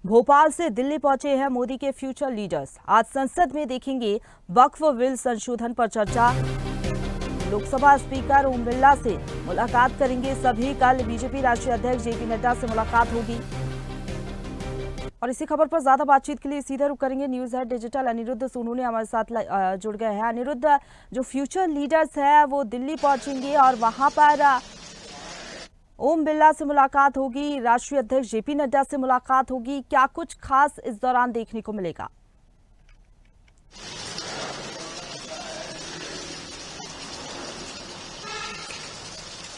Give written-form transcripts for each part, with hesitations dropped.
भोपाल से दिल्ली पहुंचे हैं मोदी के फ्यूचर लीडर्स। आज संसद में देखेंगे वक्फ बिल संशोधन पर चर्चा। लोकसभा स्पीकर ओम बिरला से मुलाकात करेंगे सभी। कल बीजेपी राष्ट्रीय अध्यक्ष जेपी नड्डा से मुलाकात होगी। और इसी खबर पर ज्यादा बातचीत के लिए सीधे रुक करेंगे news head digital Anirudh Sonu ने हमारे साथ जुड़ गए हैं। अनिरुद्ध, जो फ्यूचर लीडर्स है वो दिल्ली पहुंचेंगे और वहां पर ओम बिरला से मुलाकात होगी, राष्ट्रीय अध्यक्ष जेपी नड्डा से मुलाकात होगी। क्या कुछ खास इस दौरान देखने को मिलेगा?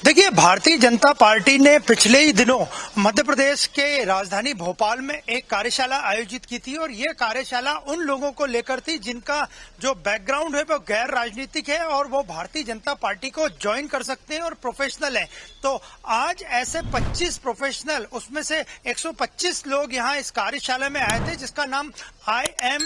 देखिए, भारतीय जनता पार्टी ने पिछले ही दिनों मध्य प्रदेश के राजधानी भोपाल में एक कार्यशाला आयोजित की थी और ये कार्यशाला उन लोगों को लेकर थी जिनका जो बैकग्राउंड है वो गैर राजनीतिक है और वो भारतीय जनता पार्टी को ज्वाइन कर सकते हैं और प्रोफेशनल हैं। तो आज ऐसे 25 प्रोफेशनल, उसमें से 125 लोग यहाँ इस कार्यशाला में आए थे जिसका नाम I am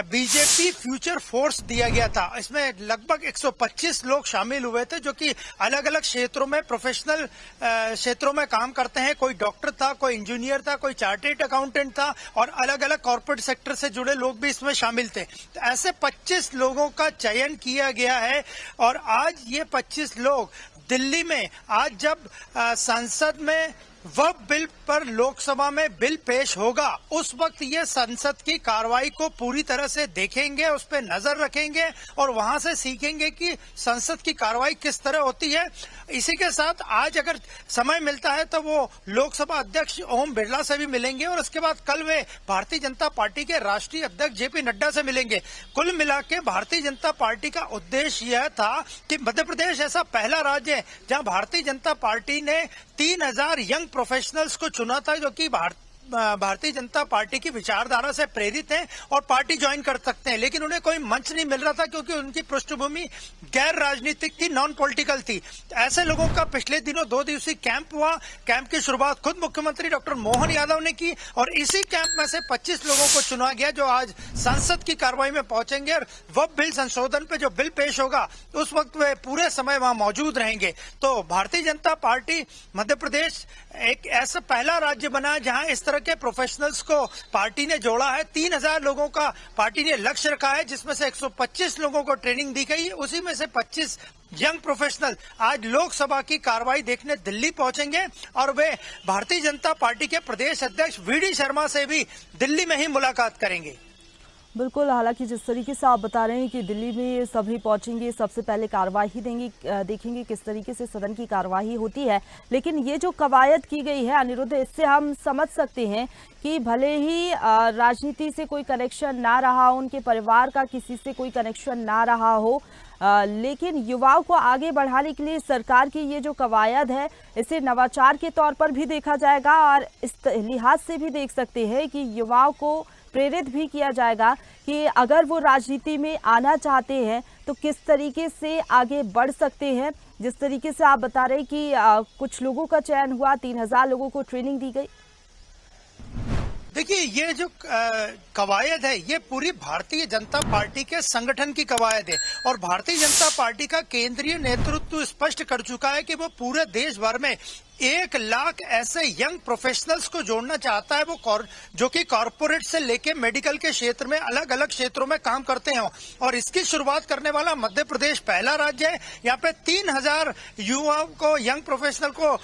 BJP future force दिया गया था। इसमें लगभग 125 लोग शामिल हुए थे जो कि अलग अलग क्षेत्रों में प्रोफेशनल क्षेत्रों में काम करते हैं। कोई डॉक्टर था, कोई इंजीनियर था, कोई चार्टर्ड अकाउंटेंट था और अलग अलग कॉर्पोरेट सेक्टर से जुड़े लोग भी इसमें शामिल थे। तो ऐसे 25 लोगों का चयन किया गया है और आज ये 25 लोग दिल्ली में, आज जब संसद में वक्फ बिल पर लोकसभा में बिल पेश होगा उस वक्त ये संसद की कार्रवाई को पूरी तरह से देखेंगे, उस पर नजर रखेंगे और वहां से सीखेंगे कि संसद की कार्रवाई किस तरह होती है। इसी के साथ आज अगर समय मिलता है तो वो लोकसभा अध्यक्ष ओम बिरला से भी मिलेंगे और उसके बाद कल वे भारतीय जनता पार्टी के राष्ट्रीय अध्यक्ष जेपी नड्डा से मिलेंगे। कुल मिला के भारतीय जनता पार्टी का उद्देश्य यह था कि मध्य प्रदेश ऐसा पहला राज्य है जहां भारतीय जनता पार्टी ने 3000 यंग प्रोफेशनल्स को चुना था जो कि भारतीय जनता पार्टी की विचारधारा से प्रेरित हैं और पार्टी ज्वाइन कर सकते हैं, लेकिन उन्हें कोई मंच नहीं मिल रहा था क्योंकि उनकी पृष्ठभूमि गैर राजनीतिक थी, नॉन पॉलिटिकल थी। ऐसे लोगों का पिछले दिनों 2 दिवसीय कैंप हुआ। कैंप की शुरुआत खुद मुख्यमंत्री डॉक्टर मोहन यादव ने की और इसी कैंप में से 25 लोगों को चुना गया जो आज संसद की कार्रवाई में पहुंचेंगे और वक्फ बिल संशोधन पे जो बिल पेश होगा उस वक्त वे पूरे समय वहां मौजूद रहेंगे। तो भारतीय जनता पार्टी मध्य प्रदेश एक ऐसा पहला राज्य बना जहां इस तरह के प्रोफेशनल्स को पार्टी ने जोड़ा है। 3000 लोगों का पार्टी ने लक्ष्य रखा है जिसमें से 125 लोगों को ट्रेनिंग दी गई है। उसी में से 25 यंग प्रोफेशनल आज लोकसभा की कार्रवाई देखने दिल्ली पहुंचेंगे और वे भारतीय जनता पार्टी के प्रदेश अध्यक्ष वीडी शर्मा से भी दिल्ली में ही मुलाकात करेंगे। बिल्कुल, हालांकि जिस तरीके से आप बता रहे हैं कि दिल्ली में सभी पहुंचेंगे, सबसे पहले कार्रवाई देखेंगे किस तरीके से सदन की कार्रवाई होती है, लेकिन ये जो कवायद की गई है अनिरुद्ध, इससे हम समझ सकते हैं कि भले ही राजनीति से कोई कनेक्शन ना रहा हो, उनके परिवार का किसी से कोई कनेक्शन ना रहा हो, लेकिन युवाओं को आगे बढ़ाने के लिए सरकार की ये जो कवायद है इसे नवाचार के तौर पर भी देखा जाएगा और इस लिहाज से भी देख सकते हैं कि युवाओं को प्रेरित भी किया जाएगा कि अगर वो राजनीति में आना चाहते हैं तो किस तरीके से आगे बढ़ सकते हैं। जिस तरीके से आप बता रहे हैं कि कुछ लोगों का चयन हुआ, 3000 लोगों को ट्रेनिंग दी गई। देखिए, ये जो कवायद है ये पूरी भारतीय जनता पार्टी के संगठन की कवायद है और भारतीय जनता पार्टी का केंद्रीय नेतृत्व स्पष्ट कर चुका है कि वो पूरे देश भर में 1 लाख ऐसे यंग प्रोफेशनल्स को जोड़ना चाहता है वो जो कि कॉर्पोरेट से लेके मेडिकल के क्षेत्र में अलग अलग क्षेत्रों में काम करते हैं और इसकी शुरुआत करने वाला मध्य प्रदेश पहला राज्य है। यहाँ पे 3000 युवाओं को, यंग प्रोफेशनल को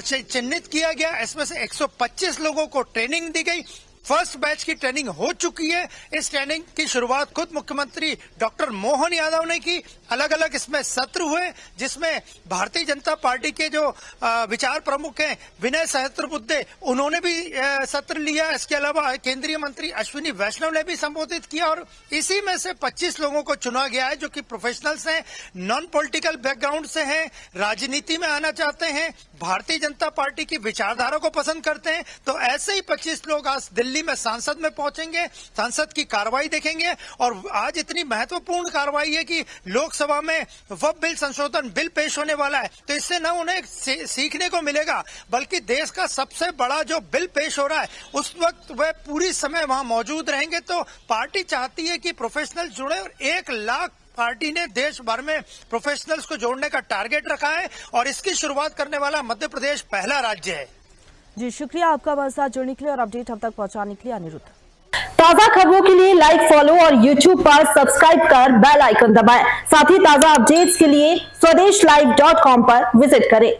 चिन्हित किया गया। इसमें से 125 लोगों को ट्रेनिंग दी गई। फर्स्ट बैच की ट्रेनिंग हो चुकी है। इस ट्रेनिंग की शुरुआत खुद मुख्यमंत्री डॉक्टर मोहन यादव ने की। अलग अलग इसमें सत्र हुए जिसमें भारतीय जनता पार्टी के जो विचार प्रमुख हैं विनय सहस्त्रबुद्धे, उन्होंने भी सत्र लिया। इसके अलावा केंद्रीय मंत्री अश्विनी वैष्णव ने भी संबोधित किया और इसी में से 25 लोगों को चुना गया है जो कि प्रोफेशनल्स हैं, नॉन पॉलिटिकल बैकग्राउंड से हैं, राजनीति में आना चाहते हैं, भारतीय जनता पार्टी की विचारधारा को पसंद करते हैं। तो ऐसे ही 25 लोग आज दिल्ली में संसद में पहुंचेंगे, संसद की कार्रवाई देखेंगे और आज इतनी महत्वपूर्ण कार्रवाई है कि लोकसभा में वक्फ बिल संशोधन बिल पेश होने वाला है। तो इससे न उन्हें सीखने को मिलेगा बल्कि देश का सबसे बड़ा जो बिल पेश हो रहा है उस वक्त वह पूरी समय वहां मौजूद रहेंगे। तो पार्टी चाहती है कि प्रोफेशनल जुड़े और 1 लाख पार्टी ने देश भर में प्रोफेशनल्स को जोड़ने का टारगेट रखा है और इसकी शुरुआत करने वाला मध्य प्रदेश पहला राज्य है। जी शुक्रिया आपका हमारे साथ जुड़ने के लिए और अपडेट हम तक पहुंचाने के लिए अनिरुद्ध। ताजा खबरों के लिए लाइक, फॉलो और YouTube पर सब्सक्राइब कर बेल आइकन दबाएं। साथ ही ताजा अपडेट्स के लिए स्वदेशलाइव.com पर विजिट करें।